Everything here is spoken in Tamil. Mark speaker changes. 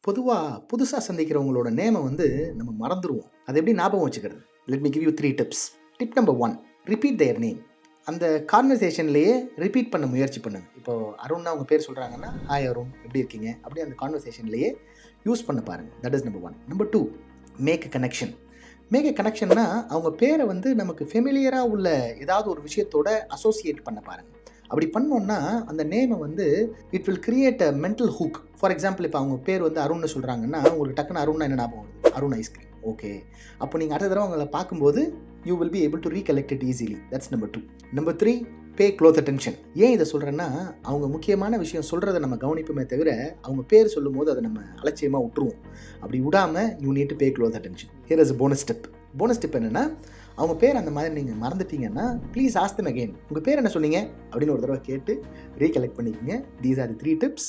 Speaker 1: பொதுவாக புதுசாக சந்திக்கிறவங்களோட நேமை வந்து நம்ம மறந்துடுவோம். அதை எப்படி ஞாபகம் வச்சுக்கிறது? Let me give you 3 tips. Tip number 1, repeat their name. அந்த கான்வர்சேஷன்லேயே ரிப்பீட் பண்ண முயற்சி பண்ணுங்க. இப்போது அருண் அவங்க பேர் சொல்கிறாங்கன்னா, ஹாய் அருண், எப்படி இருக்கீங்க, அப்படி அந்த கான்வர்சேஷன்லேயே யூஸ் பண்ண பாருங்கள். That is number 1. Number 2, make a connection. Make a கனெக்ஷன்னா அவங்க பேரை வந்து நமக்கு ஃபெமிலியராக உள்ள ஏதாவது ஒரு விஷயத்தோட அசோசியேட் பண்ண பாருங்கள். அப்படி பண்ணோன்னா அந்த நேமை வந்து it will create a mental hook. For example, இப்போ அவங்க பேர் வந்து அருண்னு சொல்கிறாங்கன்னா உங்களுக்கு டக்குன்னு அருண்னா என்ன ஞாபகம் வருது? அருண் ஐஸ்கிரீம். ஓகே, அப்போ நீங்கள் அடுத்த தடவை அவங்கள பார்க்கும்போது you will be able to recollect it easily. That's number 2. Number 3, pay close attention. ஏன் இதை சொல்கிறேன்னா, அவங்க முக்கியமான விஷயம் சொல்கிறத நம்ம கவனிப்போமே தவிர அவங்க பேர் சொல்லும் போது அதை நம்ம அலட்சியமாக விட்டுருவோம். அப்படி விடாமல் you need to pay close attention. Here is bonus step. Bonus step என்னென்னா, அவங்க பேர் அந்த மாதிரி நீங்கள் மறந்துட்டீங்கன்னா ப்ளீஸ் ஆஸ்க் தெம் அகெயின். உங்கள் பேர் என்ன சொன்னீங்க அப்படின்னு ஒரு தடவை கேட்டு ரீகலெக்ட் பண்ணிக்கோங்க. These are the 3 tips.